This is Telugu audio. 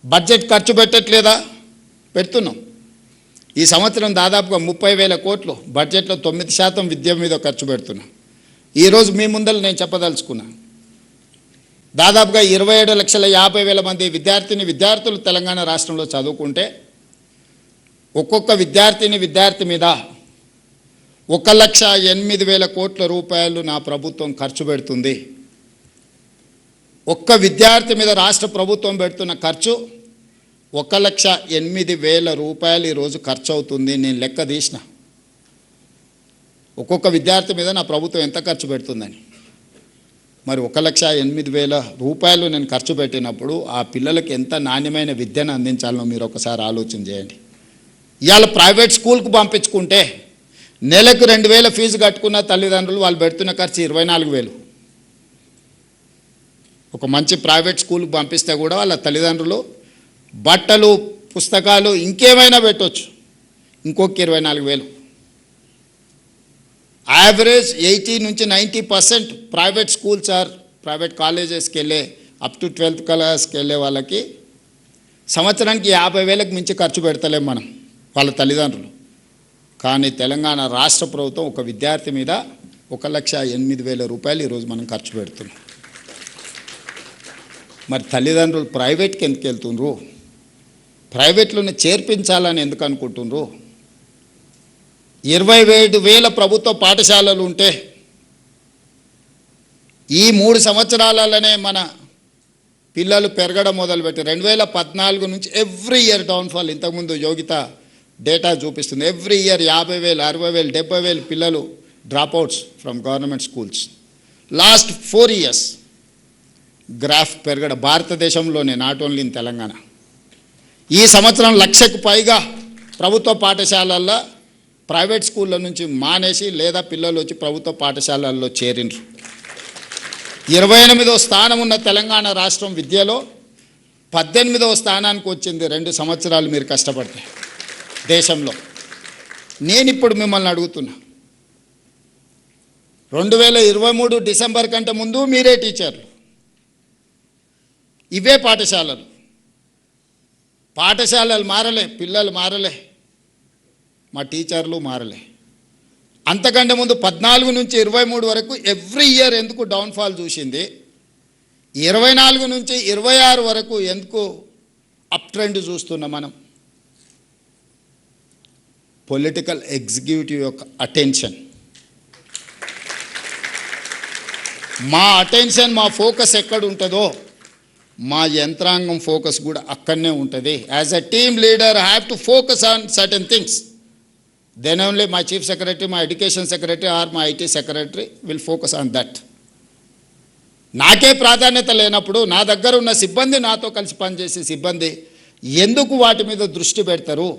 బడ్జెట్ ఖర్చు పెట్టట్లేదా? పెడుతున్నాం. ఈ సంవత్సరం దాదాపుగా 30,000 కోట్లు బడ్జెట్లో 9% విద్య మీద ఖర్చు పెడుతున్నాం. ఈరోజు మీ ముందర నేను చెప్పదలుచుకున్నా, దాదాపుగా 27,50,000 మంది విద్యార్థులు తెలంగాణ రాష్ట్రంలో చదువుకుంటే ఒక్కొక్క విద్యార్థి మీద 1,08,000 కోట్ల రూపాయలు నా ప్రభుత్వం ఖర్చు పెడుతుంది. ఒక్క విద్యార్థి మీద రాష్ట్ర ప్రభుత్వం పెడుతున్న ఖర్చు 1,08,000 రూపాయలు ఈరోజు ఖర్చు అవుతుంది. నేను లెక్క తీసిన ఒక్కొక్క విద్యార్థి మీద నా ప్రభుత్వం ఎంత ఖర్చు పెడుతుందని. మరి 1,08,000 రూపాయలు నేను ఖర్చు పెట్టినప్పుడు ఆ పిల్లలకి ఎంత నాణ్యమైన విద్యను అందించాలో మీరు ఒకసారి ఆలోచన చేయండి. ఇవాళ ప్రైవేట్ స్కూల్కు పంపించుకుంటే నెలకు 2,000 ఫీజు కట్టుకున్న తల్లిదండ్రులు వాళ్ళు పెడుతున్న ఖర్చు 24,000. ఒక మంచి ప్రైవేట్ స్కూల్కి పంపిస్తే కూడా వాళ్ళ తల్లిదండ్రులు బట్టలు, పుస్తకాలు, ఇంకేమైనా పెట్టవచ్చు, ఇంకొక 24,000. యావరేజ్ 80 నుంచి 90% ప్రైవేట్ స్కూల్స్ ప్రైవేట్ కాలేజెస్కి వెళ్ళే అప్ టు 12th క్లాస్కి వెళ్ళే వాళ్ళకి సంవత్సరానికి 50,000కి మించి ఖర్చు పెడతలేం మనం, వాళ్ళ తల్లిదండ్రులు. కానీ తెలంగాణ రాష్ట్ర ప్రభుత్వం ఒక విద్యార్థి మీద 1,08,000 రూపాయలు ఈరోజు మనం ఖర్చు పెడుతున్నాం. మరి తల్లిదండ్రులు ప్రైవేట్కి ఎందుకు వెళ్తుండ్రు? ప్రైవేట్లోనే చేర్పించాలని ఎందుకు అనుకుంటుండ్రు? 27,000 ప్రభుత్వ పాఠశాలలు ఉంటే ఈ 3 సంవత్సరాలనే మన పిల్లలు పెరగడం మొదలుపెట్టి 2014 నుంచి ఎవ్రీ ఇయర్ డౌన్ఫాల్. ఇంతకుముందు యోగిత డేటా చూపిస్తుంది. ఎవ్రీ ఇయర్ 50,000, 60,000, 70,000 పిల్లలు dropouts from government schools. Last 4 years graph పెరగడం భారతదేశంలోనే, నాట్ ఓన్లీ ఇన్ తెలంగాణ. ఈ సంవత్సరం 1,00,000కు పైగా ప్రభుత్వ పాఠశాలల్లో ప్రైవేట్ స్కూళ్ళ నుంచి మానేసి లేదా పిల్లలు వచ్చి ప్రభుత్వ పాఠశాలల్లో చేరిండ్రు. 28వ స్థానం ఉన్న తెలంగాణ రాష్ట్రం విద్యలో 18వ స్థానానికి వచ్చింది 2 సంవత్సరాలు మీరు కష్టపడితే దేశంలో. నేను ఇప్పుడు మిమ్మల్ని అడుగుతున్నా, 2023 డిసెంబర్ కంటే ముందు మీరే టీచర్లు, ఇవే పాఠశాలలు మారలే, పిల్లలు మారలే, మా టీచర్లు మారలే. అంతకంటే ముందు 14 నుంచి 23 వరకు ఎవ్రీ ఇయర్ ఎందుకు డౌన్ఫాల్ చూసింది? 24 నుంచి 26 వరకు ఎందుకు అప్ ట్రెండ్ చూస్తున్నాం మనం? పొలిటికల్ ఎగ్జిక్యూటివ్ యొక్క అటెన్షన్, మా అటెన్షన్, మా ఫోకస్ ఎక్కడ ఉంటుందో మా యంత్రాంగం ఫోకస్ కూడా అక్కడనే ఉంటుంది. As a team leader I have to focus on certain things. Then only my chief secretary, my education secretary or my IT secretary will focus on that. నాకే ప్రాధాన్యత లేనప్పుడు నా దగ్గర ఉన్న సిబ్బంది, నాతో కలిసి పనిచేసే సిబ్బంది ఎందుకు వాటి మీద దృష్టి పెడతారు?